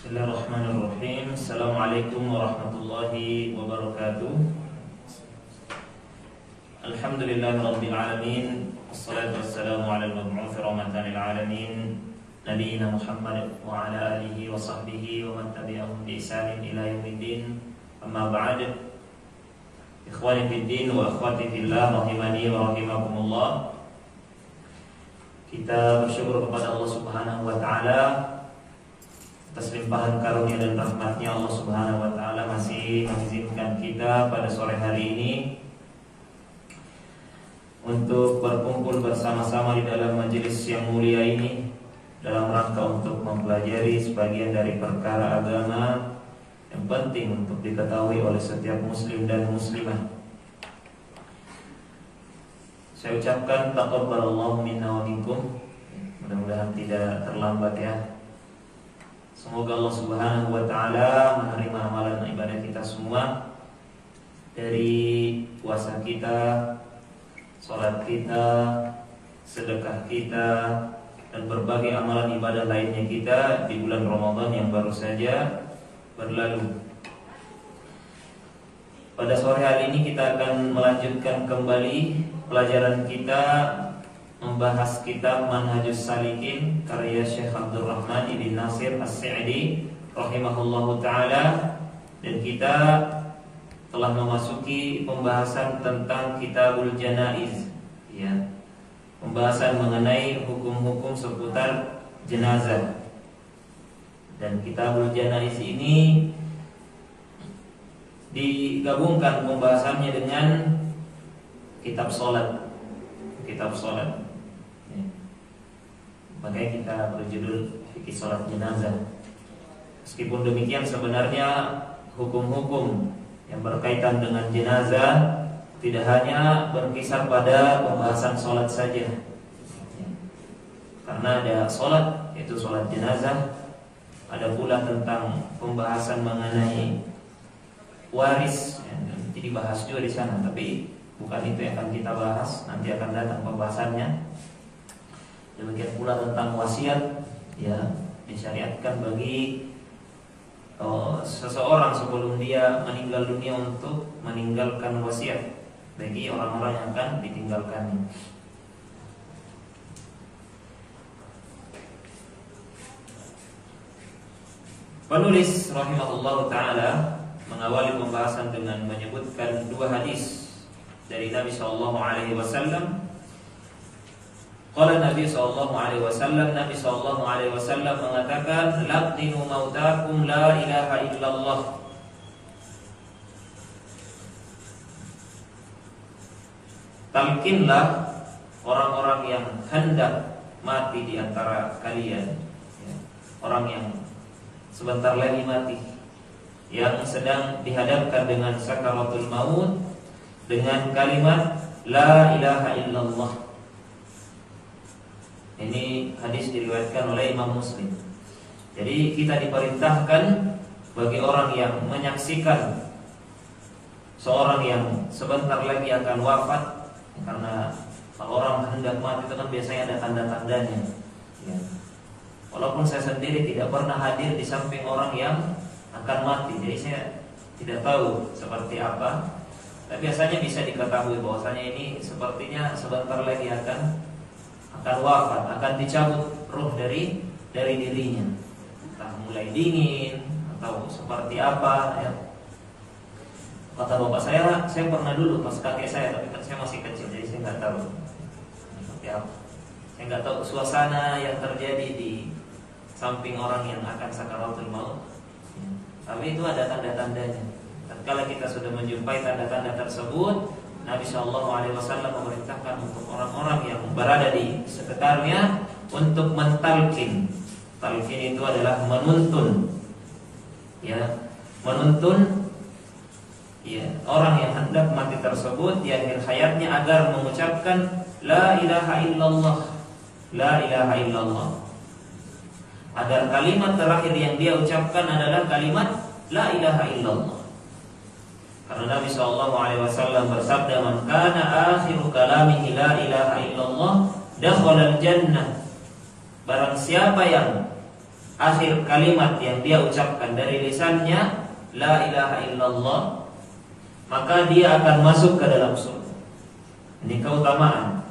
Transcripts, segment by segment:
Bismillahirrahmanirrahim. Assalamualaikum warahmatullahi wabarakatuh. Alhamdulillahirabbil alamin. Wassalatu wassalamu ala al-mab'uts rahmatan lil alamin, nabiyina Muhammad wa ala alihi wa sahbihi wa man tabi'ahum bi ihsanin ila yaumiddin. Amma ba'd. Ikhwani fid din wa akhwati fillah, rahimani wa rahimakumullah. Kita bersyukur kepada Allah Subhanahu wa taala atas limpahan karunia dan rahmatnya. Allah Subhanahu wa taala masih mengizinkan kita pada sore hari ini untuk berkumpul bersama-sama di dalam majelis yang mulia ini dalam rangka untuk mempelajari sebagian dari perkara agama yang penting untuk diketahui oleh setiap muslim dan muslimah. Saya ucapkan taqabbalallahu minna wa minkum. Mudah-mudahan tidak terlambat ya. Semoga Allah Subhanahu wa taala menerima amalan ibadah kita semua, dari puasa kita, salat kita, sedekah kita, dan berbagai amalan ibadah lainnya kita di bulan Ramadan yang baru saja berlalu. Pada sore hari ini kita akan melanjutkan kembali pelajaran kita membahas kitab Manhajus Salikin karya Syekh Abdul Rahman ibn Nasir As-Sa'di rahimahullahu taala, dan kita telah memasuki pembahasan tentang Kitabul Janaiz ya. Pembahasan mengenai hukum-hukum seputar jenazah. Dan Kitabul Janaiz ini digabungkan pembahasannya dengan kitab salat. Kitab salat. Makanya kita berjudul Fikih Salat Jenazah. Meskipun demikian, sebenarnya hukum-hukum yang berkaitan dengan jenazah tidak hanya berkisar pada pembahasan salat saja, karena ada salat, yaitu salat jenazah. Ada pula tentang pembahasan mengenai waris, nanti dibahas juga di sana, tapi bukan itu yang akan kita bahas, nanti akan datang pembahasannya. Demikian pula tentang wasiat ya, disyariatkan bagi seseorang sebelum dia meninggal dunia untuk meninggalkan wasiat bagi orang-orang yang akan ditinggalkannya. Penulis rahimahullah ta'ala mengawali pembahasan dengan menyebutkan dua hadis dari Nabi SAW. Qala Nabi SAW, Nabi SAW mengatakan, laqinu mautakum la ilaha illallah. Talkinlah orang-orang yang hendak mati di antara kalian ya. Orang yang sebentar lagi mati, yang sedang dihadapkan dengan sakaratul maut, dengan kalimat la ilaha illallah. Ini hadis diriwayatkan oleh Imam Muslim. Jadi kita diperintahkan bagi orang yang menyaksikan seorang yang sebentar lagi akan wafat, karena kalau orang hendak mati itu kan biasanya ada tanda-tandanya ya. Walaupun saya sendiri tidak pernah hadir di samping orang yang akan mati, jadi saya tidak tahu seperti apa. Tapi biasanya bisa diketahui bahwasanya ini sepertinya sebentar lagi akan wafat, akan dicabut ruh dari dirinya, entah mulai dingin atau seperti apa ya. Kata bapak saya pernah dulu pas kakek saya, tapi kan saya masih kecil, jadi saya nggak tahu seperti apa. Saya nggak tahu suasana yang terjadi di samping orang yang akan sakaratul maut ya. Tapi itu ada tanda-tandanya. Tatkala kita sudah menjumpai tanda-tanda tersebut, Nabi SAW memerintahkan untuk orang-orang yang berada di sekitarnya untuk mentalkin. Talkin itu adalah menuntun ya, menuntun ya, orang yang hendak mati tersebut di akhir hayatnya agar mengucapkan la ilaha illallah, la ilaha illallah. Agar kalimat terakhir yang dia ucapkan adalah kalimat la ilaha illallah. Karena Nabi SAW bersabda, man kana akhiru kalamihi la ilaha illallah dakhala al-jannah. Barang siapa yang akhir kalimat yang dia ucapkan dari lisannya la ilaha illallah, maka dia akan masuk ke dalam surga. Ini keutamaan.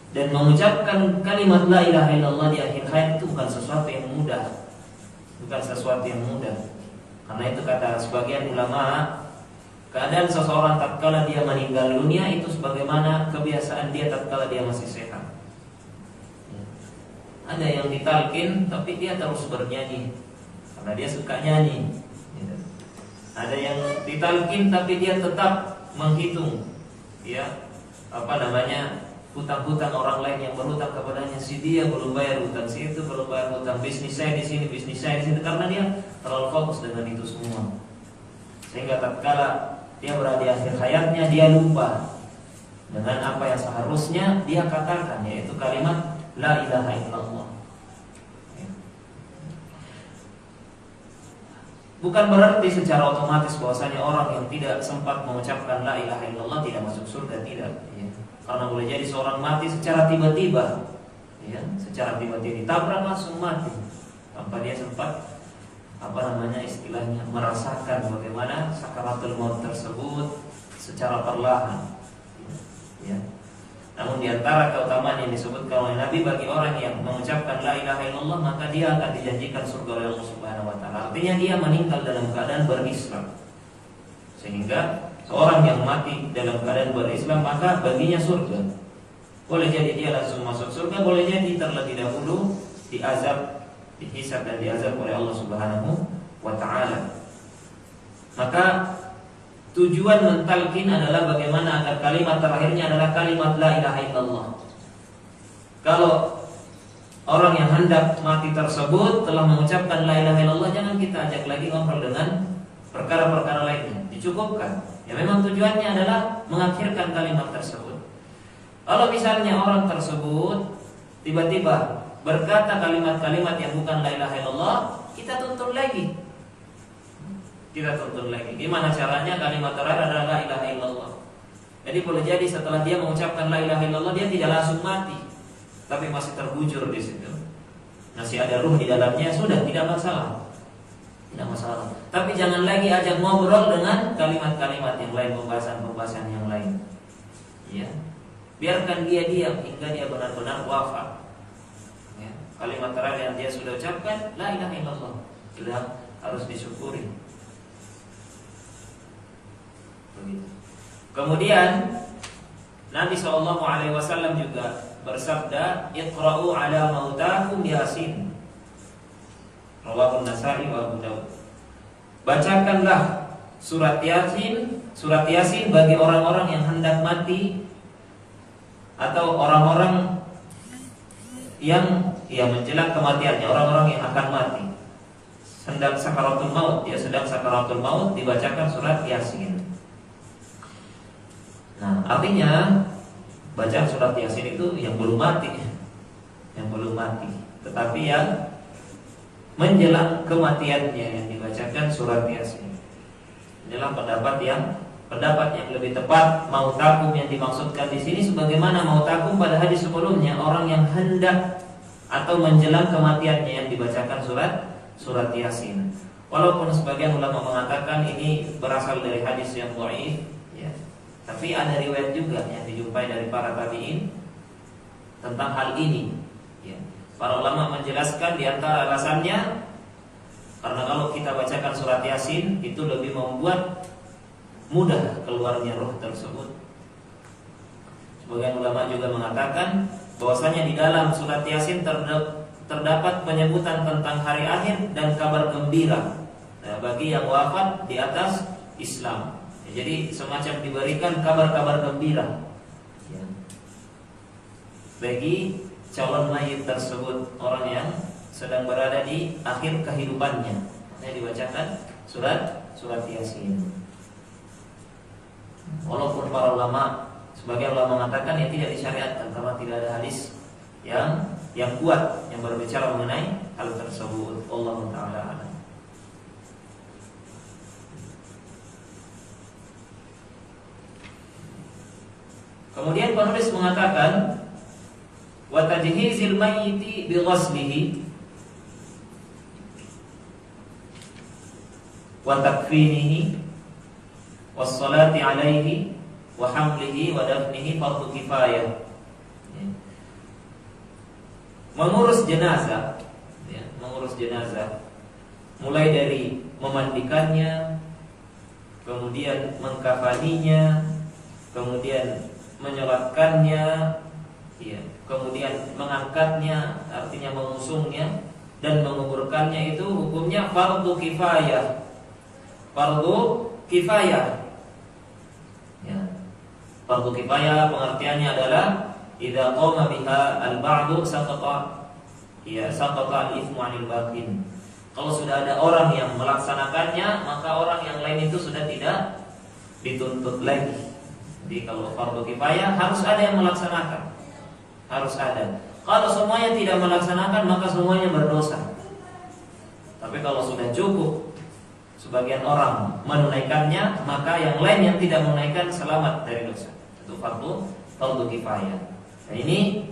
Dan mengucapkan kalimat la ilaha illallah di akhir hayat itu bukan sesuatu yang mudah. Bukan sesuatu yang mudah. Karena itu kata sebagian ulama, keadaan seseorang tatkala dia meninggal dunia itu sebagaimana kebiasaan dia tatkala dia masih sehat. Ada yang ditalkin tapi dia terus bernyanyi karena dia suka nyanyi. Ada yang ditalkin tapi dia tetap menghitung, ya, hutang-hutang orang lain yang berhutang kepadanya. Si dia belum bayar hutang, si itu belum bayar hutang, bisnis saya di sini, bisnis saya di sini, karena dia terlalu fokus dengan itu semua. Sehingga tatkala dia berada di akhir hayatnya, dia lupa dengan apa yang seharusnya dia katakan, yaitu kalimat la ilaha illallah. Bukan berarti secara otomatis bahwasanya orang yang tidak sempat mengucapkan la ilaha illallah tidak masuk surga, tidak, ya. Karena boleh jadi seorang mati secara tiba-tiba, ya, secara tiba-tiba ditabrak langsung mati tanpa dia sempat istilahnya merasakan bagaimana sakaratul maut tersebut secara perlahan, ya. Namun diantara keutamaan yang disebutkan oleh Nabi bagi orang yang mengucapkan la ilaha illallah, maka dia akan dijanjikan surga oleh Allah Subhanahu wa taala. Artinya dia meninggal dalam keadaan berislam. Sehingga seorang yang mati dalam keadaan berislam maka baginya surga. Boleh jadi dia langsung masuk surga, boleh jadi terlebih dahulu diazab, dihisab dan diazab oleh Allah Subhanahu wa taala. Maka tujuan mentalkin adalah bagaimana agar kalimat terakhirnya adalah kalimat la ilaha illallah. Kalau orang yang hendak mati tersebut telah mengucapkan la ilaha illallah, jangan kita ajak lagi ngobrol dengan perkara-perkara lainnya. Dicukupkan. Ya memang tujuannya adalah mengakhirkan kalimat tersebut. Kalau misalnya orang tersebut tiba-tiba berkata kalimat-kalimat yang bukan la ilaha illallah, kita tuntun lagi. Gimana caranya? Kalimat terakhir adalah la ilaha illallah. Jadi boleh jadi setelah dia mengucapkan la ilaha illallah, dia tidak langsung mati, tapi masih terbujur di situ, masih ada ruh di dalamnya, sudah tidak masalah. Tapi jangan lagi ajak ngobrol dengan kalimat-kalimat yang lain, pembahasan yang lain. Ya, biarkan dia diam hingga dia benar-benar wafat. Ya, kalimat terakhir yang dia sudah ucapkan la ilaha illallah sudah harus disyukuri. Kemudian Nabi SAW juga bersabda, Iqra'u ala mautakum Yasin. Rawahun Nasa'i wa Abu Dawud. Bacakanlah surat Yasin bagi orang-orang yang hendak mati atau orang-orang yang menjelang kematiannya, orang-orang yang akan mati. Sedang sakaratul maut, sedang sakaratul maut, dibacakan surat Yasin. Nah, artinya baca surat Yasin itu yang belum mati, tetapi yang menjelang kematiannya yang dibacakan surat Yasin. Inilah pendapat yang lebih tepat. Mautakum yang dimaksudkan di sini sebagaimana mautakum pada hadis sebelumnya, orang yang hendak atau menjelang kematiannya yang dibacakan surat Yasin. Walaupun sebagian ulama mengatakan ini berasal dari hadis yang dhaif, ya. Tapi ada riwayat juga yang dijumpai dari para tabi'in tentang hal ini, ya. Para ulama menjelaskan di antara alasannya karena kalau kita bacakan surat Yasin itu lebih membuat mudah keluarnya roh tersebut. Sebagian ulama juga mengatakan bahwasanya di dalam surat Yasin terdapat penyebutan tentang hari akhir dan kabar gembira, nah, bagi yang wafat di atas Islam. Jadi semacam diberikan kabar-kabar gembira, ya, bagi calon mayit tersebut, orang yang sedang berada di akhir kehidupannya. Ini dibacakan surat Yasin. Walaupun para ulama, sebagian ulama mengatakan ya tidak disyariatkan karena tidak ada hadis yang kuat yang berbicara mengenai hal tersebut. Allahu ta'ala a'lam. Kemudian penulis mengatakan wa tajhizil mayyiti bi ghaslihi, wa takfinihi wassalati alaihi wa hamlihi wa dafnihi fardu kifayah. Mengurus jenazah, mengurus jenazah mulai dari memandikannya, kemudian mengkafaninya, kemudian menyolatkannya, kemudian mengangkatnya, artinya mengusungnya, dan menguburkannya, itu hukumnya fardu kifayah. Fardu kifayah. Fardu kifayah pengertiannya adalah idza qama biha al-ba'du saqata al-ithmu 'anil baqin. Kalau sudah ada orang yang melaksanakannya, maka orang yang lain itu sudah tidak dituntut lagi. Jadi kalau fardu kifayah harus ada yang melaksanakan. Harus ada. Kalau semuanya tidak melaksanakan, maka semuanya berdosa. Tapi kalau sudah cukup sebagian orang menunaikannya, maka yang lain yang tidak menunaikan selamat dari dosa. Itu fardu kifayah. Nah, ini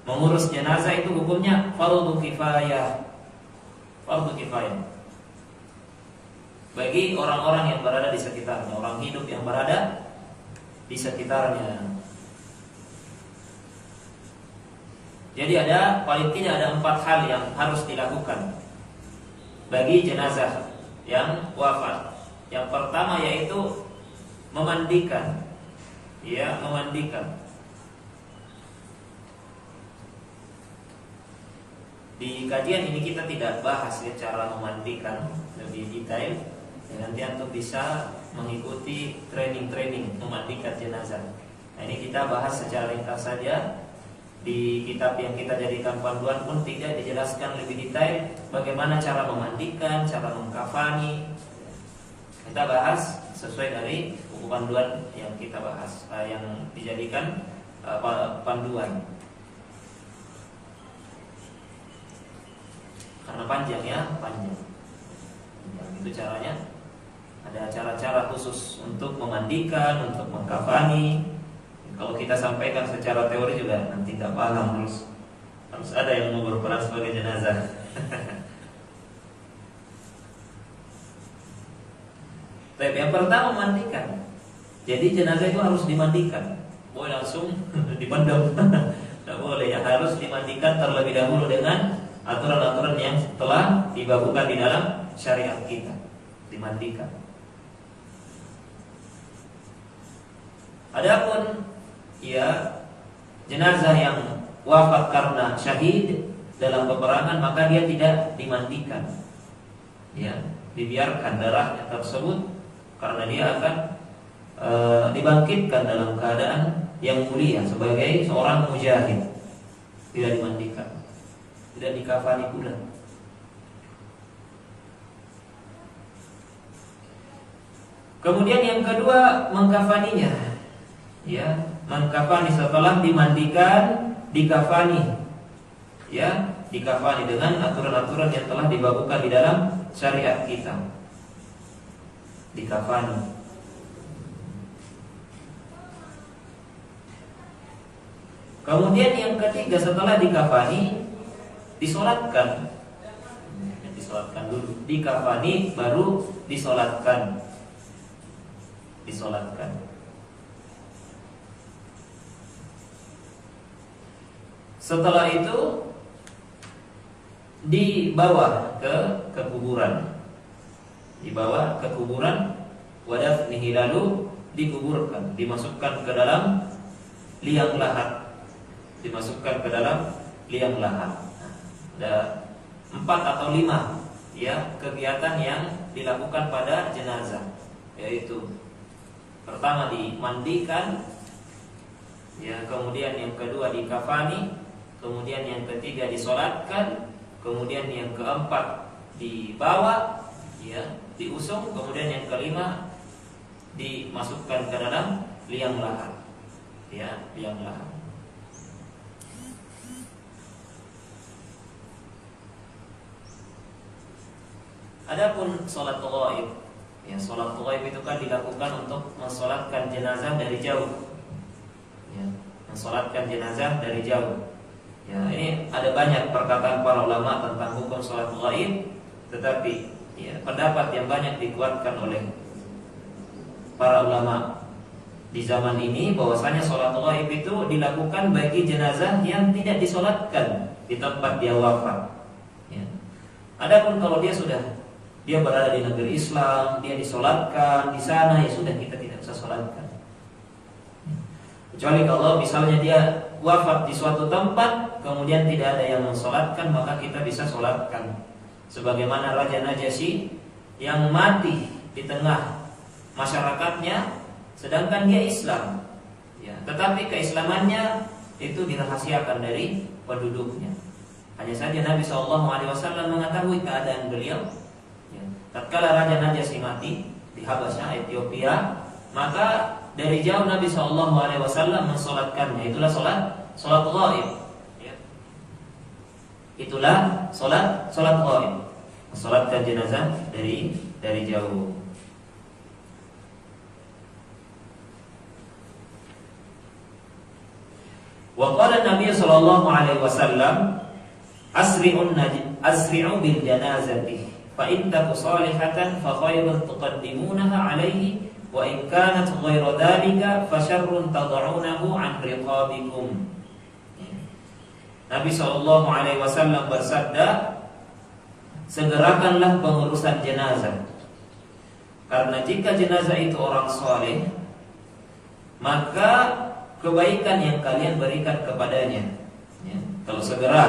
mengurus jenazah itu hukumnya fardu kifayah. Fardu kifayah bagi orang-orang yang berada di sekitarnya, orang hidup yang berada di sekitarnya. Jadi paling tidak ada 4 hal yang harus dilakukan bagi jenazah yang wafat. Yang pertama yaitu memandikan. Memandikan. Di kajian ini kita tidak bahas cara memandikan lebih detail. Nanti antum bisa mengikuti training memandikan jenazah. Nah, ini kita bahas secara ringkas saja. Di kitab yang kita jadikan panduan pun tidak dijelaskan lebih detail bagaimana cara memandikan, cara mengkafani. Kita bahas sesuai dari buku panduan yang kita bahas, yang dijadikan panduan. Karena panjang. Itu caranya. Ada cara-cara khusus untuk memandikan, untuk mengkafani. Kalau kita sampaikan secara teori juga nanti tidak paham, harus ada yang mau berperan sebagai jenazah. Tapi yang pertama memandikan. Jadi jenazah itu harus dimandikan. Boleh langsung dipendam, tidak boleh. Yang harus dimandikan terlebih dahulu dengan aturan-aturan yang telah dibakukan di dalam syariat kita. Dimandikan. Adapun jenazah yang wafat karena syahid dalam peperangan, maka dia tidak dimandikan. Dibiarkan darahnya tersebut karena dia akan dibangkitkan dalam keadaan yang mulia sebagai seorang mujahid. Tidak dimandikan, tidak dikafani pula. Kemudian yang kedua, mengkafaninya. Mengkafani setelah dimandikan, dikafani. Dikafani dengan aturan-aturan yang telah dibakukan di dalam syariat kita. Dikafani. Kemudian yang ketiga, setelah dikafani, disolatkan. Disolatkan dulu. Dikafani baru disolatkan. Disolatkan. Setelah itu dibawa ke kuburan. Dibawa ke kuburan, wadafnihi, lalu dikuburkan, dimasukkan ke dalam liang lahat. Dimasukkan ke dalam liang lahat. Ada 4 atau 5 kegiatan yang dilakukan pada jenazah, yaitu pertama dimandikan, kemudian yang kedua dikafani, kemudian yang ketiga disolatkan, kemudian yang keempat dibawa, diusung, kemudian yang kelima dimasukkan ke dalam liang lahat. Liang lahat. Adapun sholat ghaib, sholat ghaib itu kan dilakukan untuk mensolatkan jenazah dari jauh. Mensolatkan jenazah dari jauh. Ini ada banyak perkataan para ulama tentang hukum sholat ghaib, tetapi ya, pendapat yang banyak dikuatkan oleh para ulama di zaman ini bahwasanya sholat ghaib itu dilakukan bagi jenazah yang tidak disolatkan di tempat dia wafat. Ya. Adapun kalau dia berada di negeri Islam, dia disolatkan di sana, ya sudah, kita tidak usah solatkan. Kecuali kalau misalnya dia wafat di suatu tempat, kemudian tidak ada yang mensolatkan, maka kita bisa solatkan. Sebagaimana Raja Najasyi yang mati di tengah masyarakatnya, sedangkan dia Islam, ya, tetapi keislamannya itu dirahasiakan dari penduduknya. Hanya saja Nabi SAW mengetahui keadaan beliau. Ya, tatkala Raja Najasyi mati di Habasyah, Ethiopia, maka dari jauh Nabi SAW mensolatkannya. Itulah solat ghaib. Ya. Itulah solat ghaib. Mensolatkan jenazah dari jauh. Wa qala Nabi sallallahu alaihi wasallam asri'u bil janazati fa in taku salihatan fa khairun tuqaddimunaha alaihi wa in kanat ghairu dhalika fa syarrun tad'unahu an riqabikum. Nabi sallallahu alaihi wasallam bersabda, segerakanlah pengurusan jenazah, karena jika jenazah itu orang saleh, maka kebaikan yang kalian berikan kepadanya, ya, kalau segera.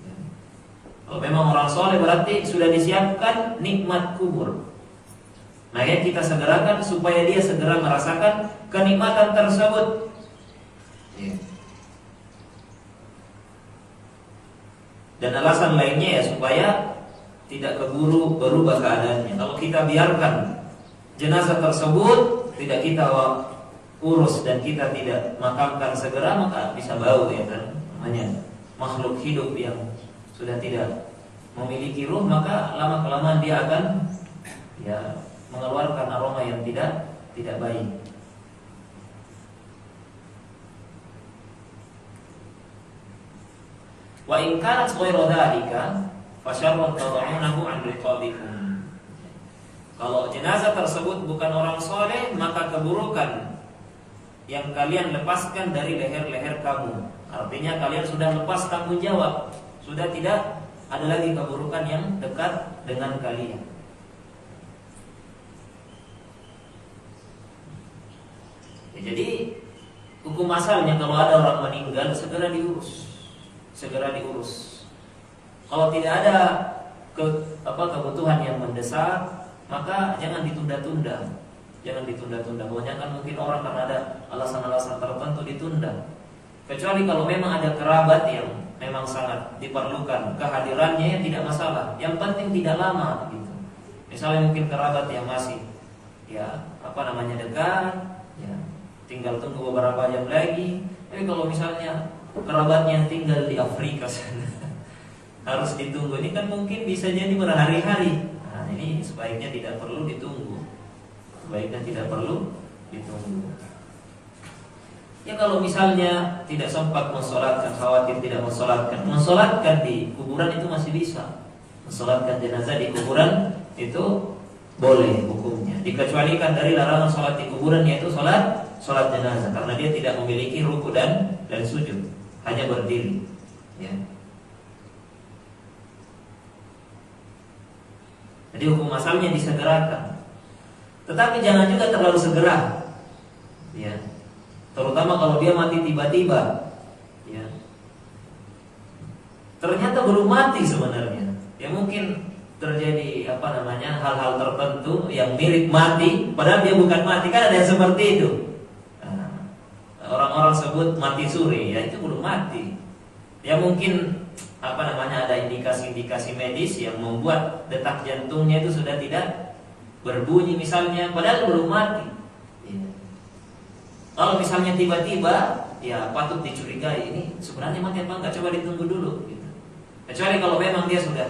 Ya. Kalau memang orang soleh berarti sudah disiapkan nikmat kubur. Makanya kita segerakan supaya dia segera merasakan kenikmatan tersebut. Ya. Dan alasan lainnya ya supaya tidak keburu berubah keadaannya. Kalau kita biarkan jenazah tersebut tidak kita urus dan kita tidak makamkan segera, maka bisa bau, ya kan? Namanya makhluk hidup yang sudah tidak memiliki ruh, maka lama kelamaan dia akan ya mengeluarkan aroma yang tidak baik. Wa in kanat ghairu dzalika fa syarrun tad'unahu an riqabikum. Kalau jenazah tersebut bukan orang soleh, maka keburukan yang kalian lepaskan dari leher-leher kamu. Artinya kalian sudah lepas tanggung jawab, sudah tidak ada lagi keburukan yang dekat dengan kalian. Ya, jadi hukum asalnya kalau ada orang meninggal segera diurus. Kalau tidak ada kebutuhan yang mendesak, maka jangan ditunda-tunda. Kebanyakan mungkin orang karena ada alasan-alasan tertentu ditunda. Kecuali kalau memang ada kerabat yang memang sangat diperlukan kehadirannya, ya tidak masalah. Yang penting tidak lama gitu. Misalnya mungkin kerabat yang masih dekat, ya, tinggal tunggu beberapa jam lagi. Tapi kalau misalnya kerabatnya tinggal di Afrika sana, harus ditunggu. Ini kan mungkin bisa jadi berhari-hari. Nah, ini sebaiknya tidak perlu ditunggu. Ya kalau misalnya tidak sempat mensolatkan, khawatir tidak mensolatkan di kuburan itu masih bisa. Mensolatkan jenazah di kuburan itu boleh hukumnya. Dikecualikan dari larangan solat di kuburan, yaitu solat jenazah, karena dia tidak memiliki ruku dan sujud, hanya berdiri. Ya. Jadi hukum asalnya disegerakan. Tetapi jangan juga terlalu segera, ya. Terutama kalau dia mati tiba-tiba, ya. Ternyata belum mati sebenarnya. Ya mungkin terjadi hal-hal tertentu yang mirip mati, padahal dia bukan mati. Kan ada yang seperti itu. Nah, orang-orang sebut mati suri, ya itu belum mati. Ya mungkin ada indikasi-indikasi medis yang membuat detak jantungnya itu sudah tidak berbunyi misalnya, padahal belum mati. Ya. Kalau misalnya tiba-tiba, ya patut dicurigai ini sebenarnya mati apa enggak, coba ditunggu dulu. Gitu. Kecuali kalau memang dia sudah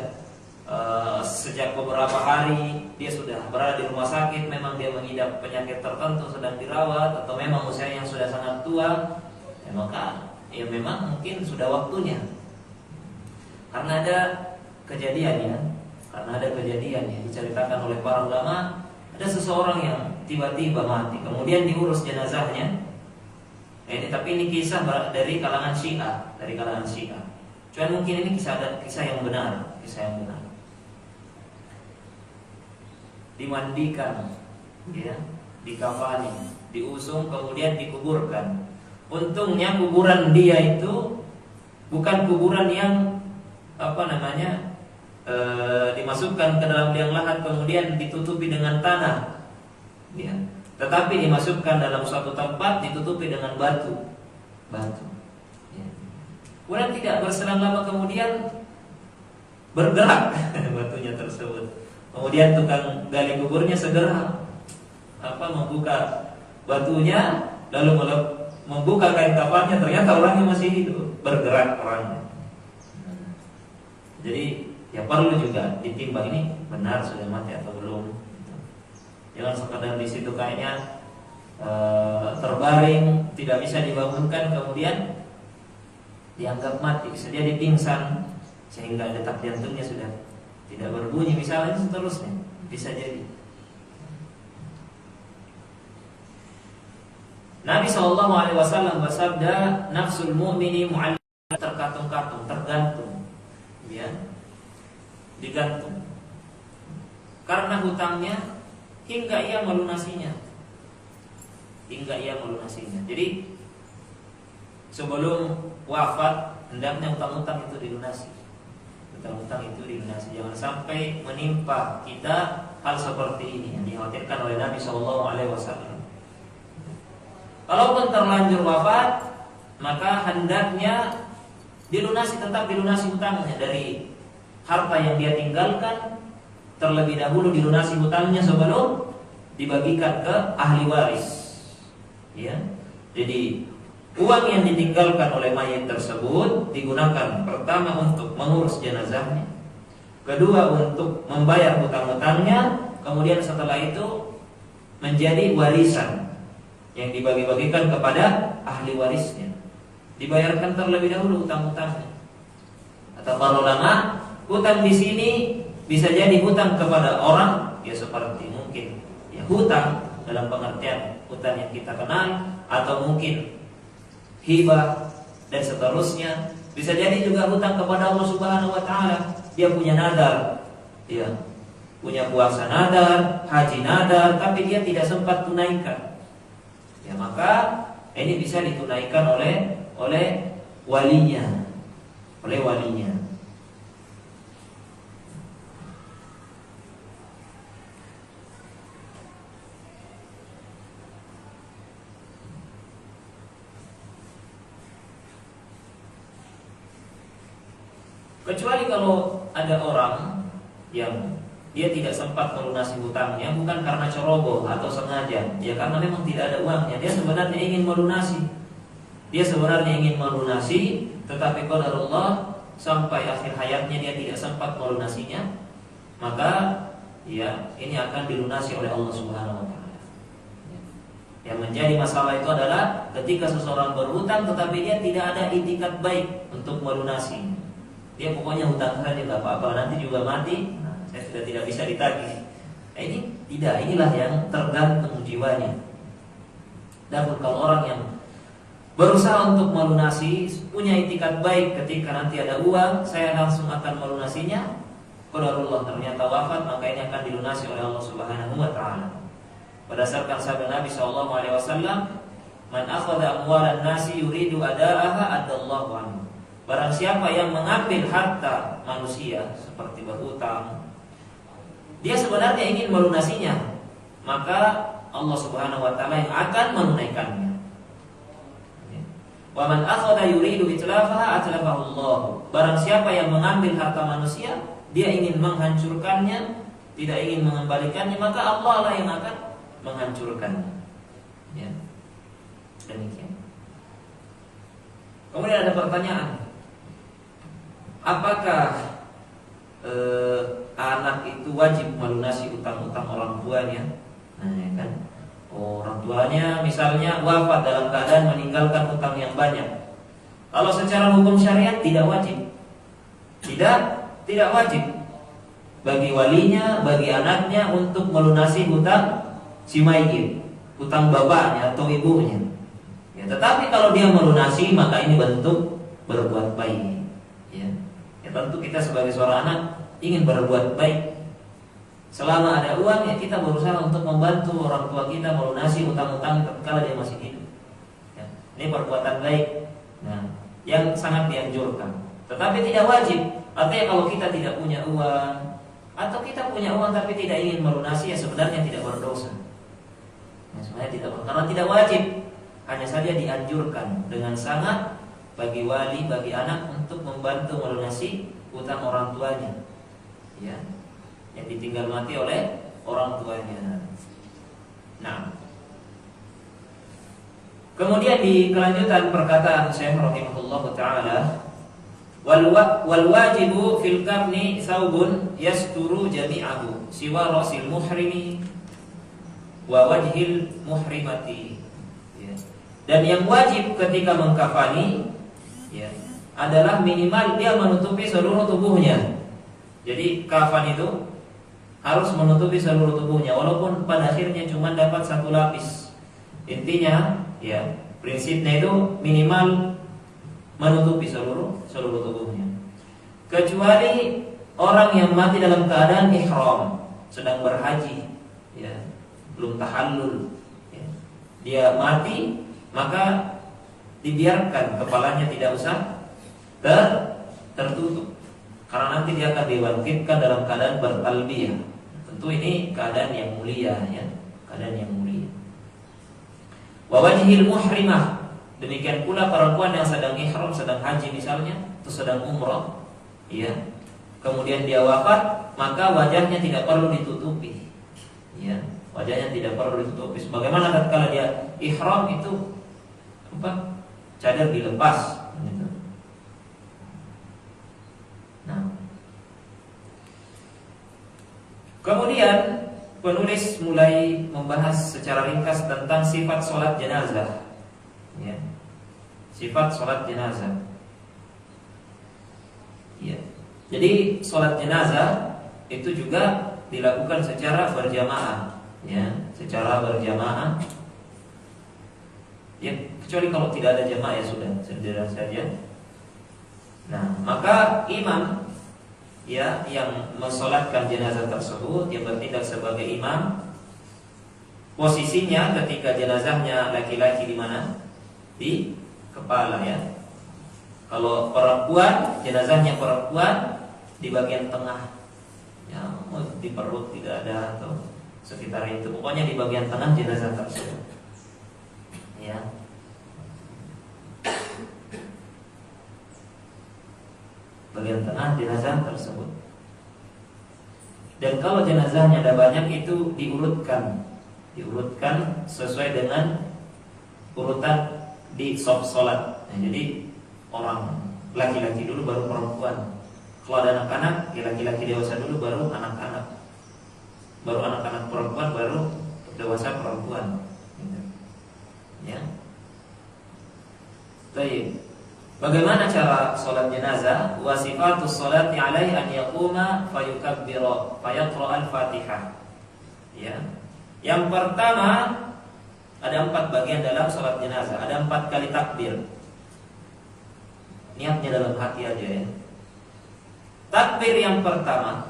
sejak beberapa hari dia sudah berada di rumah sakit, memang dia mengidap penyakit tertentu sedang dirawat, atau memang usianya yang sudah sangat tua, ya maka ya memang mungkin sudah waktunya. Karena ada kejadian, ya, Karena ada kejadian yang diceritakan oleh para ulama, ada seseorang yang tiba-tiba mati, kemudian diurus jenazahnya. Tapi ini kisah dari kalangan Syiah, Cuman mungkin ini kisah yang benar, Dimandikan, ya, dikafani, diusung, kemudian dikuburkan. Untungnya kuburan dia itu bukan kuburan yang dimasukkan ke dalam liang lahat kemudian ditutupi dengan tanah, ya. Tetapi dimasukkan dalam suatu tempat ditutupi dengan batu. Ya. Kemudian tidak berselang lama kemudian bergerak batunya tersebut. Kemudian tukang gali kuburnya segera membuka batunya, lalu membuka kain kafannya, ternyata orangnya masih hidup, bergerak orangnya. Jadi ya perlu juga ditimbang ini benar sudah mati atau belum. Jangan sekadar di situ kayaknya terbaring, tidak bisa dibangunkan, kemudian dianggap mati, bisa jadi pingsan sehingga detak jantungnya sudah tidak berbunyi misalnya, seterusnya bisa jadi. Nabi SAW bersabda, nafsul mu'mini mu'allaqah, terkatung-katung, tergantung, ya, digantung karena hutangnya hingga ia melunasinya. Jadi sebelum wafat hendaknya hutang-hutang itu dilunasi. Jangan sampai menimpa kita hal seperti ini yang dikhawatirkan oleh Nabi SAW. Kalaupun terlanjur wafat, maka hendaknya tetap dilunasi hutangnya dari harta yang dia tinggalkan. Terlebih dahulu dilunasi hutangnya sebelum dibagikan ke ahli waris, ya. Jadi uang yang ditinggalkan oleh mayit tersebut digunakan pertama untuk mengurus jenazahnya, kedua untuk membayar hutang-hutangnya, kemudian setelah itu menjadi warisan yang dibagi-bagikan kepada ahli warisnya. Dibayarkan terlebih dahulu hutang-hutangnya. Atau para ulama, hutang di sini bisa jadi hutang kepada orang, ya seperti mungkin ya hutang dalam pengertian hutang yang kita kenal, atau mungkin hibah dan seterusnya. Bisa jadi juga hutang kepada Allah Subhanahu wa taala. Dia punya nadar, ya, punya puasa nadar, haji nadar, tapi dia tidak sempat tunaikan. Ya, maka ini bisa ditunaikan oleh walinya. Kecuali kalau ada orang yang dia tidak sempat melunasi hutangnya bukan karena ceroboh atau sengaja, ya karena memang tidak ada uangnya. Dia sebenarnya ingin melunasi, tetapi qadarullah sampai akhir hayatnya dia tidak sempat melunasinya, maka ya ini akan dilunasi oleh Allah Subhanahu wa taala. Yang menjadi masalah itu adalah ketika seseorang berhutang tetapi dia tidak ada itikat baik untuk melunasi. Dia pokoknya hutang saja, tidak apa-apa, nanti juga mati, saya sudah tidak bisa ditagih. Ini tidak, inilah yang tergantung jiwanya. Dan kalau orang yang berusaha untuk melunasi, punya itikat baik, ketika nanti ada uang, saya langsung akan melunasinya, qadarullah ternyata wafat, maka ini akan dilunasi oleh Allah Subhanahu wa taala. Berdasarkan sabda Nabi SAW, man akhadha amwalan nasi yuridu ada'aha adallahu anhu. Barang siapa yang mengambil harta manusia seperti berhutang, dia sebenarnya ingin melunasinya, maka Allah Subhanahu wa taala yang akan menunaikannya. Wa man akhadha yuridu itlafaha atlafahu Allah. Barang siapa yang mengambil harta manusia, dia ingin menghancurkannya, tidak ingin mengembalikannya, maka Allah lah yang akan menghancurkannya. Ya. Demikian. Kemudian ada pertanyaan, apakah anak itu wajib melunasi utang-utang orang tuanya? Nah, ya kan? Orang tuanya misalnya wafat dalam keadaan meninggalkan hutang yang banyak. Kalau secara hukum syariat tidak wajib. Tidak wajib. bagi walinya, bagi anaknya untuk melunasi hutang si mayit, hutang bapaknya atau ibunya. Ya, tetapi kalau dia melunasi maka ini bentuk berbuat baik. Ya, ya tentu kita sebagai seorang anak ingin berbuat baik. Selama ada uang ya kita berusaha untuk membantu orang tua kita melunasi hutang-hutang tatkala dia masih hidup. Ya, ini perbuatan baik. Nah, yang sangat dianjurkan. Tetapi tidak wajib. Artinya kalau kita tidak punya uang atau kita punya uang tapi tidak ingin melunasi ya sebenarnya tidak berdosa. Ya, sebenarnya tidak, karena tidak wajib. Hanya saja dianjurkan dengan sangat bagi wali, bagi anak untuk membantu melunasi hutang orang tuanya, ya, yang ditinggal mati oleh orang tuanya. Nah, kemudian di kelanjutan perkataan Syekh rahimahullah taala, wal wajibu fil karni saubun yasturu jami'ahu siwa rasil muhrimi wa wajhil muhrimati. Dan yang wajib ketika mengkafani ya, adalah minimal dia menutupi seluruh tubuhnya. Jadi kafan itu harus menutupi seluruh tubuhnya, walaupun pada akhirnya cuma dapat satu lapis. Intinya ya, prinsipnya itu minimal menutupi seluruh tubuhnya. Kecuali orang yang mati dalam keadaan ihram, sedang berhaji ya, belum tahallul ya. Dia mati, maka dibiarkan kepalanya tidak usah tertutup, karena nanti dia akan dibangkitkan dalam keadaan bertalbiyah. Tentu ini keadaan yang mulia ya, keadaan yang mulia. Wa wajhil muhrimah, demikian pula perempuan yang sedang ihram, sedang haji misalnya, atau sedang umrah ya, kemudian dia wafat, maka wajahnya tidak perlu ditutupi ya, wajahnya tidak perlu ditutupi. Sebagaimana tatkala dia ihram itu cadar dilepas gitu. Nah, kemudian penulis mulai membahas secara ringkas tentang sifat sholat jenazah ya. Sifat sholat jenazah ya. Jadi sholat jenazah itu juga dilakukan secara berjamaah ya, secara berjamaah ya, kecuali kalau tidak ada jamaah ya sudah sendirian saja. Nah, maka imam ya yang mensolatkan jenazah tersebut, yang bertindak sebagai imam, posisinya ketika jenazahnya laki-laki di mana? Di kepala ya. Kalau perempuan, jenazahnya perempuan di bagian tengah ya, di perut tidak ada atau sekitar itu, pokoknya di bagian tengah jenazah tersebut ya. Bagian tengah jenazah tersebut. Dan kalau jenazahnya ada banyak itu diurutkan sesuai dengan urutan di saf salat. Nah, jadi orang laki-laki dulu baru perempuan. Kalau ada anak-anak, laki-laki dewasa dulu baru anak-anak. Baru anak-anak perempuan, baru dewasa perempuan. Ya. Baik. Bagaimana cara sholat jenazah? Wa sifatus sholati alaihi an yaquma fayukabbira fayaqra al-Fatihah. Ya. Yang pertama, ada 4 bagian dalam sholat jenazah, ada 4 kali takbir. Niatnya dalam hati aja ya. Takbir yang pertama,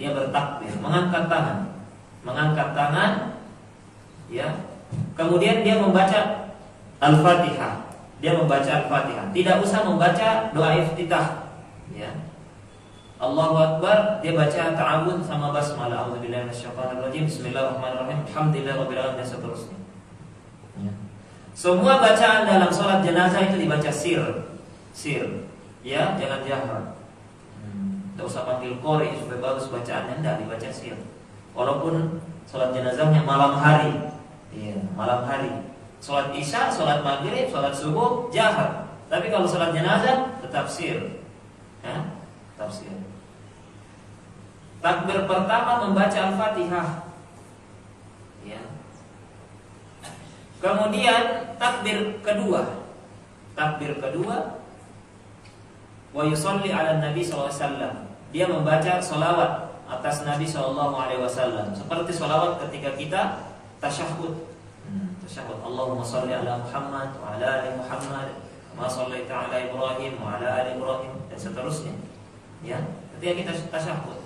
dia bertakbir, mengangkat tangan, ya. Kemudian dia membaca Al-Fatihah. Dia membaca Al-Fatihah. Tidak usah membaca doa iftitah. Ya. Allahu Akbar, dia baca ta'awudz sama basmalah. A'udzubillahi minasyaitonirrajim. Bismillahirrahmanirrahim. Alhamdulillahirabbil alamin dan seterusnya. Ya. Semua bacaan dalam sholat jenazah itu dibaca sir. Ya, jangan jahar. Tidak usah panggil qori supaya bagus bacaannya, tidak, dibaca sir. Walaupun sholat jenazahnya malam hari. Iya, malam hari. Sholat isya, sholat maghrib, sholat subuh jahar. Tapi kalau sholat jenazah tetap sir ya, tetap sir. Takbir pertama membaca Al-Fatihah ya. Kemudian takbir kedua wa yusalli ala Nabi SAW. dia membaca sholawat atas Nabi SAW, seperti sholawat ketika kita tasyahud. Tasyahud, Allahumma sholli ala Muhammad wa ala ali Muhammad, kama shallaita ala Ibrahim wa ala ali Ibrahim, dan seterusnya. Ya, ketika kita tasyahud.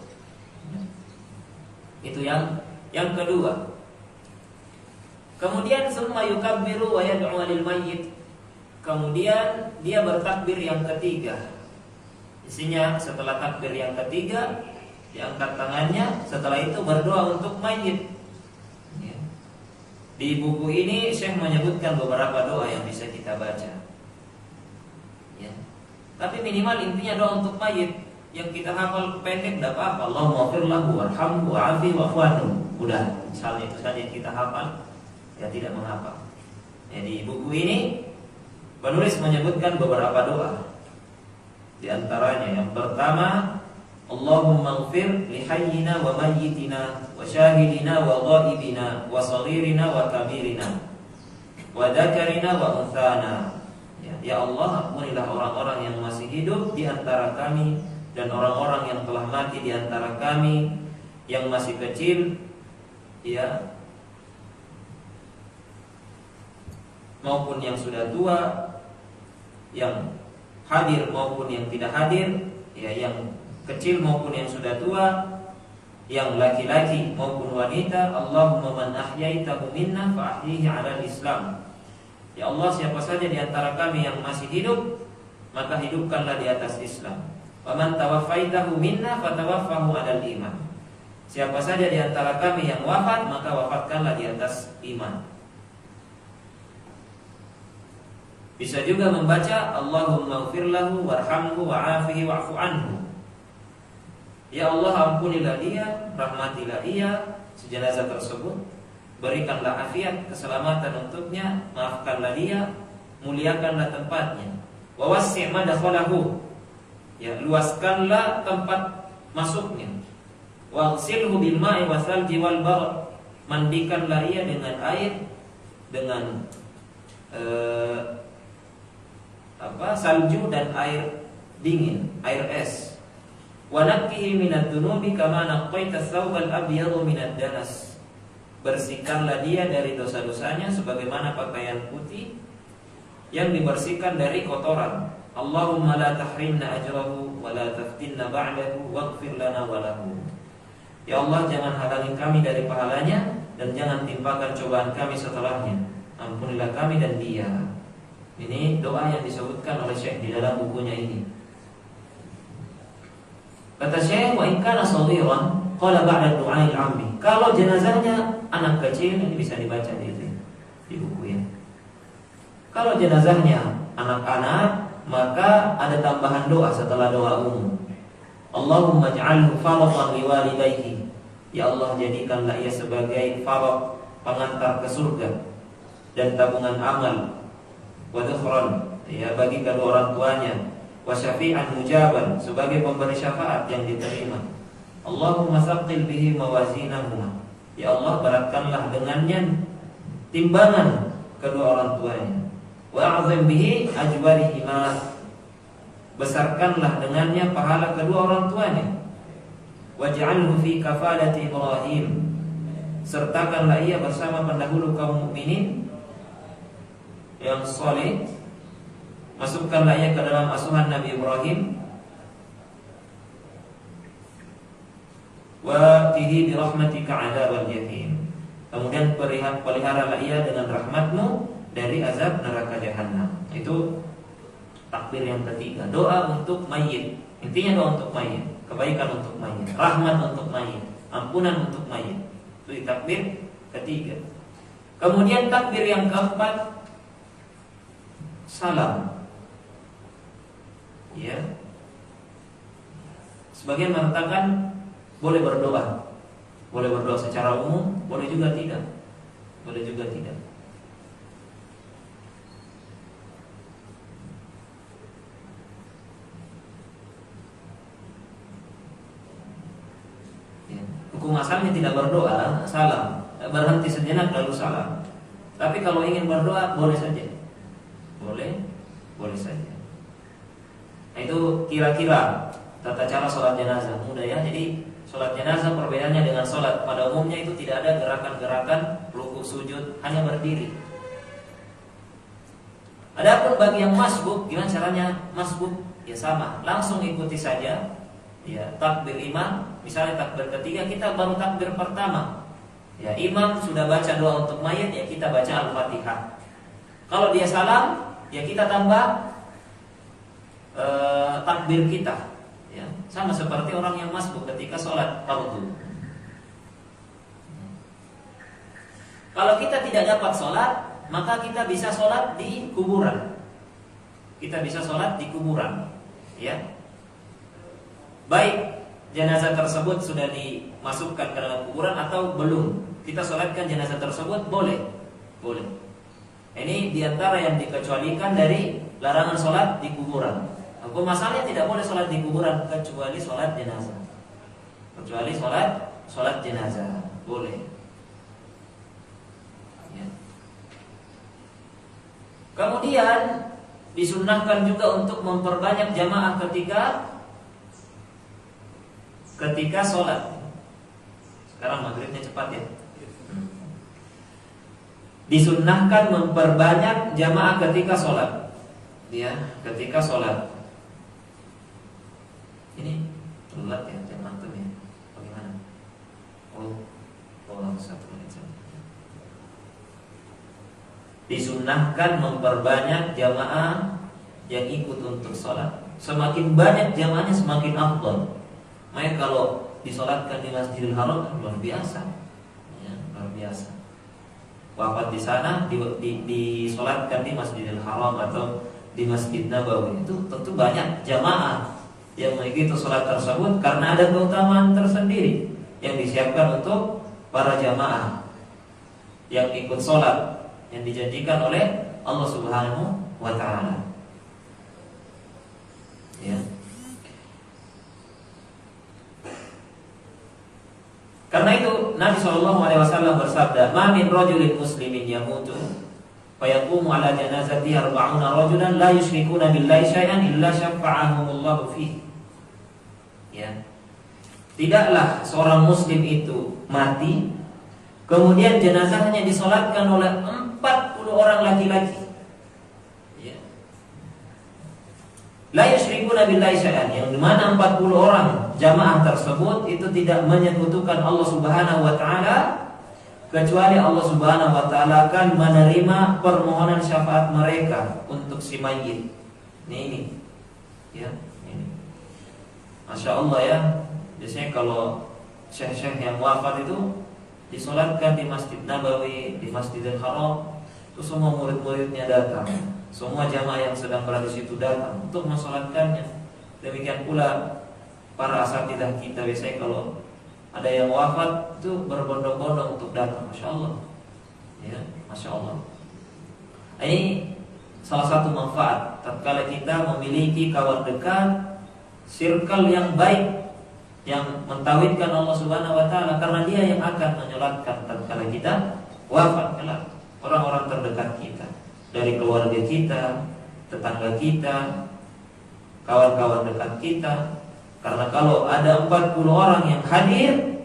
Itu yang kedua. Kemudian summa yukabbiru wa yad'u lil mayyit. Kemudian dia bertakbir yang ketiga. Isinya setelah takbir yang ketiga, diangkat tangannya, setelah itu berdoa untuk mayit. Ya. Di buku ini Syekh menyebutkan beberapa doa yang bisa kita baca. Ya. Tapi minimal intinya doa untuk mayit. Yang kita hafal pendek tidak apa-apa. Allahumma ighfir lahu warhamhu wa'afi wa'fu anhu. Udah, misalnya itu saja yang kita hafal, ya tidak menghafal. Jadi buku ini penulis menyebutkan beberapa doa. Di antaranya yang pertama, Allahumma ighfir li hayyina wa mayyitina wa syahidina wa ghaibina wa saghirina wa kabirina wa dzakarina wa unthana. Ya Allah, ampunilah orang-orang yang masih hidup di antara kami dan orang-orang yang telah mati di antara kami, yang masih kecil, ya, maupun yang sudah tua, yang hadir maupun yang tidak hadir, ya, yang kecil maupun yang sudah tua, yang laki-laki maupun wanita. Allahumma man ahyaitahu minna fa ahyihi 'alal Islam. Ya Allah, siapa saja di antara kami yang masih hidup, maka hidupkanlah di atas Islam. Wa man tawaffaitahu minna fatawaffahu 'alal iman. Siapa saja di antara kami yang wafat, maka wafatkanlah di atas iman. Bisa juga membaca Allahumma ighfir lahu warhamhu wa'afihi wa'fu anhu. Ya Allah, ampunilah dia, rahmatilah ia, si jenazah tersebut, berikanlah afiat, keselamatan untuknya, maafkanlah dia, muliakanlah tempatnya. Wa wassi' madkhalahu. Ya, luaskanlah tempat masuknya. Waghsilhu bil ma'i wasalji wal barad. Mandikanlah ia dengan air, dengan salju dan air dingin, air es. Wa naqqihi minad dunubi kama naqqaita thawbal abyadhu minad danas. Bersihkanlah dia dari dosa-dosanya sebagaimana pakaian putih yang dibersihkan dari kotoran. Allahumma la tahrimna ajrahu wa la taftinna ba'dahu waghfir lana wa lahu. Ya Allah, jangan halangi kami dari pahalanya dan jangan timpakan cobaan kami setelahnya. Ampunilah kami dan dia. Ini doa yang disebutkan oleh Syekh di dalam bukunya ini. Kata Syekh, wa in kana shaghiran qala ba'da du'ail 'ammi. Kalau jenazahnya anak kecil, ini bisa dibaca di buku ini. Kalau jenazahnya anak-anak, maka ada tambahan doa setelah doa umum. Allahumma ij'alhu faratan liwalidayhi. Ya Allah, jadikanlah ia sebagai farat, pengantar ke surga dan tabungan amal, wa dhukhran, ya, bagi kedua orang tuanya, wa syafi'an mujaban, sebagai pemberi syafaat yang diterima. Allahumma tsaqqil bihi mawazinahuma. Ya Allah, beratkanlah dengannya timbangan kedua orang tuanya. Wa a'zim bihi ajwarihima. Besarkanlah dengannya pahala kedua orang tuanya. Waj'alhu fi kafalati Ibrahim. Sertakanlah ia bersama pendahulu kaum mukminin yang soleh. Masukkanlah ia ke dalam asuhan Nabi Ibrahim. Wa tihi bi rahmatika 'adzabal jahim. Kemudian peliharalah ia dengan rahmatmu dari azab neraka jahanam. Itu takbir yang ketiga. Doa untuk mayit. Intinya doa untuk mayit, kebaikan untuk mayit, rahmat untuk mayit, ampunan untuk mayit. Itu di takbir ketiga. Kemudian takbir yang keempat, salam. Ya. Sebagian mengatakan boleh berdoa. Boleh berdoa secara umum, boleh juga tidak. Boleh juga tidak. Ya. Hukum asalnya tidak berdoa, salam. Berhenti sejenak lalu salam. Tapi kalau ingin berdoa boleh saja. Boleh saja. Nah, itu kira-kira tata cara sholat jenazah mudah ya. Jadi sholat jenazah perbedaannya dengan sholat pada umumnya itu tidak ada gerakan-gerakan rukuk sujud, hanya berdiri. Adapun bagi yang masbuk, gimana caranya masbuk? Ya sama, langsung ikuti saja. Ya, takbir imam, misalnya takbir ketiga kita baru takbir pertama. Ya, imam sudah baca doa untuk mayit, ya kita baca Al-Fatihah. Kalau dia salam, ya kita tambah takbir kita. Ya, sama seperti orang yang masbuk ketika sholat fardu. Kalau kita tidak dapat sholat, maka kita bisa sholat di kuburan. Kita bisa sholat di kuburan, ya. Baik jenazah tersebut sudah dimasukkan ke dalam kuburan atau belum, kita sholatkan jenazah tersebut boleh. Ini diantara yang dikecualikan dari larangan sholat di kuburan. Hukum asalnya tidak boleh sholat di kuburan kecuali sholat jenazah. Kecuali sholat jenazah boleh. Ya. Kemudian disunnahkan juga untuk memperbanyak jamaah ketika sholat. Sekarang maghribnya cepat ya. Disunnahkan memperbanyak jamaah ketika sholat. Ya, ketika sholat. Ini telat ya, jam antum ya. Bagaimana? Oh, 1 menit saja. Disunnahkan memperbanyak jamaah yang ikut untuk sholat. Semakin banyak jamaahnya semakin afdal. Makanya kalau disolatkan di Masjidil Haram luar biasa, ya, luar biasa. Wafat di sana, disolatkan di Masjidil Haram atau di Masjid Nabawi, itu tentu banyak jamaah yang mengikuti sholat tersebut karena ada keutamaan tersendiri yang disiapkan untuk para jamaah yang ikut sholat yang dijanjikan oleh Allah Subhanahu wa Ta'ala. Ya. Karena itu Nabi SAW bersabda, "Ma min rajulin muslimin yamutu fayaqumu ala janazati 40 rajulan la yusyrikuna billahi syai'an illa syafa'ahumullahu fihi." Ya. Tidaklah seorang muslim itu mati kemudian jenazahnya disolatkan oleh 40 orang laki-laki. Ya. La yusyrikuna billahi syai'an, yang dimana 40 orang jamaah tersebut itu tidak menyekutukan Allah Subhanahu wa Ta'ala, kecuali Allah Subhanahu wa Ta'ala akan menerima permohonan syafaat mereka untuk si mayit. Ini ya, ini. Masya Allah ya. Biasanya kalau syekh-syekh yang wafat itu disolatkan di Masjid Nabawi, di Masjidil Haram, itu semua murid-muridnya datang, semua jamaah yang sedang berada di situ datang untuk mensolatkannya. Demikian pula para asatidzah kita biasanya kalau ada yang wafat itu berbondong-bondong untuk datang. Masya Allah, ya, Masya Allah. Ini salah satu manfaat tatkala kita memiliki kawan dekat, circle yang baik, yang mentauhidkan Allah Subhanahu wa Ta'ala, karena dia yang akan menyolatkan tatkala kita wafat kelak. Orang-orang terdekat kita, dari keluarga kita, tetangga kita, kawan-kawan dekat kita. Karena kalau ada 40 orang yang hadir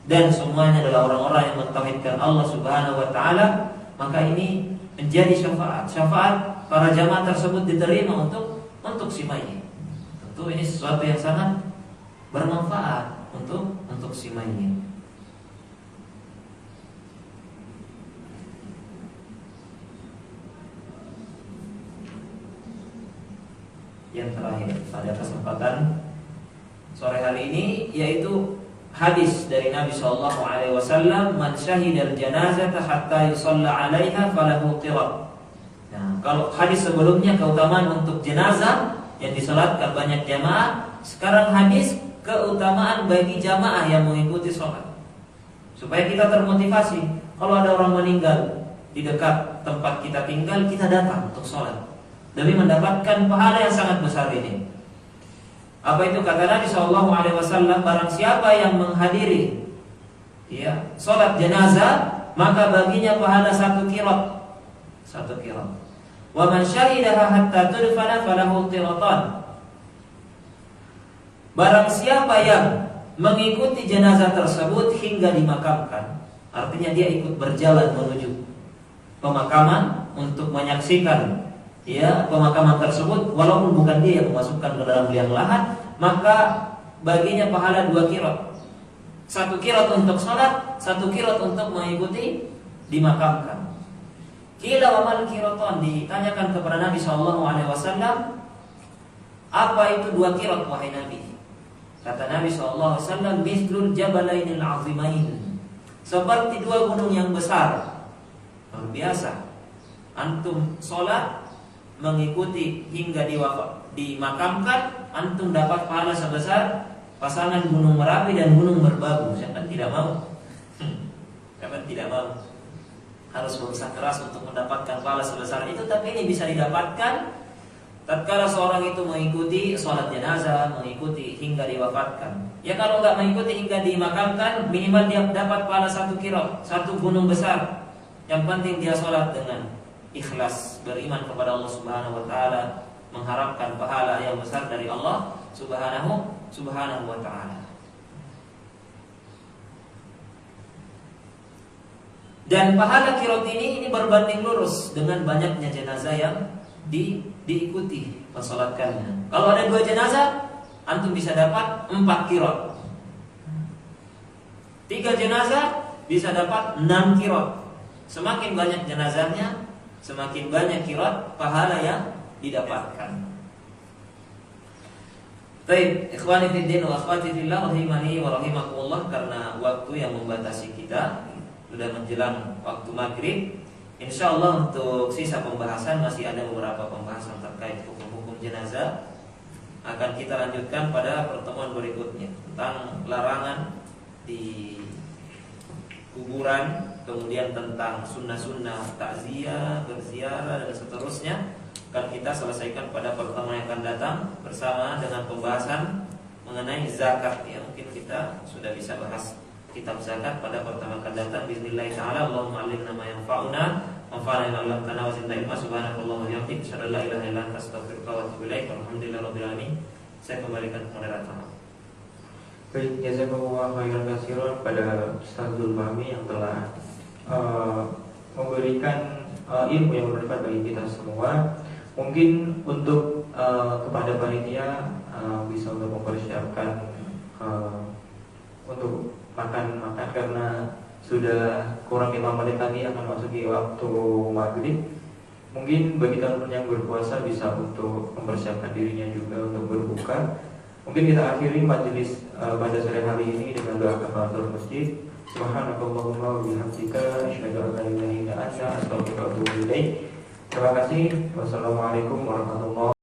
dan semuanya adalah orang-orang yang mentauhidkan Allah Subhanahu wa Ta'ala, maka ini menjadi syafaat. Syafaat para jamaah tersebut diterima untuk si mayit. Tentu ini sesuatu yang sangat bermanfaat untuk si mayit. Yang terakhir pada kesempatan sore hari ini yaitu hadis dari Nabi sallallahu alaihi wasallam, "Man syahidal janazata hatta yusalla 'alaiha falahu qirat." Nah, kalau hadis sebelumnya keutamaan untuk jenazah yang disolatkan banyak jamaah, sekarang hadis keutamaan bagi jamaah yang mengikuti sholat, supaya kita termotivasi. Kalau ada orang meninggal di dekat tempat kita tinggal, kita datang untuk sholat demi mendapatkan pahala yang sangat besar ini. Apa itu? Kata Nabi SAW, barang siapa yang menghadiri sholat jenazah, maka baginya pahala 1 qirat. 1 qirat. Wa man syahidaha hatta tudfana falahu qiratan. Barang siapa yang mengikuti jenazah tersebut hingga dimakamkan, artinya dia ikut berjalan menuju pemakaman untuk menyaksikan pemakaman tersebut, walaupun bukan dia yang memasukkan ke dalam liang lahat, maka baginya pahala 2 qiraat. 1 qiraat untuk sholat, 1 qiraat untuk mengikuti dimakamkan. Qila wa mal qiratan, ditanyakan kepada Nabi SAW, apa itu 2 qiraat wahai Nabi? Kata Nabi SAW, mislul jabalainil azimain, seperti 2 gunung yang besar. Luar biasa. Antum sholat mengikuti hingga dimakamkan, antum dapat pahala sebesar pasangan gunung Merapi dan gunung Merbabu. Siapa tidak mau? Siapa tidak mau? Harus berusaha keras untuk mendapatkan pahala sebesar itu. Tapi ini bisa didapatkan tatkala seorang itu mengikuti sholat jenazah, mengikuti hingga diwafatkan. Ya kalau nggak mengikuti hingga dimakamkan, minimal dia dapat pahala 1 qiraat, 1 gunung besar. Yang penting dia sholat dengan ikhlas, beriman kepada Allah Subhanahu wa taala, mengharapkan pahala yang besar dari Allah Subhanahu wa taala. Dan pahala qiraat ini berbanding lurus dengan banyaknya jenazah yang diikuti mensolatkannya. Kalau ada 2 jenazah, antum bisa dapat 4 qiraat. 3 jenazah bisa dapat 6 qiraat. Semakin banyak jenazahnya, semakin banyak qiraat pahala yang didapatkan. Baik, ikhwani fiddin wa akhwati fillah rahimani wa rahimakumullah, karena waktu yang membatasi kita sudah menjelang waktu maghrib. Insyaallah untuk sisa pembahasan masih ada beberapa pembahasan terkait hukum-hukum jenazah, akan kita lanjutkan pada pertemuan berikutnya tentang larangan di kuburan, kemudian tentang sunnah-sunnah takziah, berziarah dan seterusnya akan kita selesaikan pada pertemuan yang akan datang bersama dengan pembahasan mengenai zakat. Ya, mungkin kita sudah bisa bahas kitab zakat pada pertemuan akan datang bismillah taala. Allahumma 'allimna ma yanfa'una wanfa'na bima 'allamtana wa zidna ilma. Subhanakallahumma wa bihamdika asyhadu an la ilaha illa anta astaghfiruka wa atubu ilaik. Walhamdulillahirabbil alamin. Saya kembalikan ke moderator. Baik, jazakumullah khairan katsiran pada Ustazul Fahmi yang telah memberikan ilmu yang bermanfaat bagi kita semua. Mungkin untuk kepada panitia bisa untuk mempersiapkan untuk makan karena sudah kurang 5 menit lagi akan masuki waktu maghrib. Mungkin bagi teman-teman yang berpuasa bisa untuk mempersiapkan dirinya juga untuk berbuka. Mungkin kita akhiri majelis pada sore hari ini dengan doa kafaratul masjid. Subhanakallahumma wa bihamdika asyhadu an la ilaha illa anta astaghfiruka wa atubu ilaik. Terima kasih. Wassalamualaikum warahmatullahi wabarakatuh.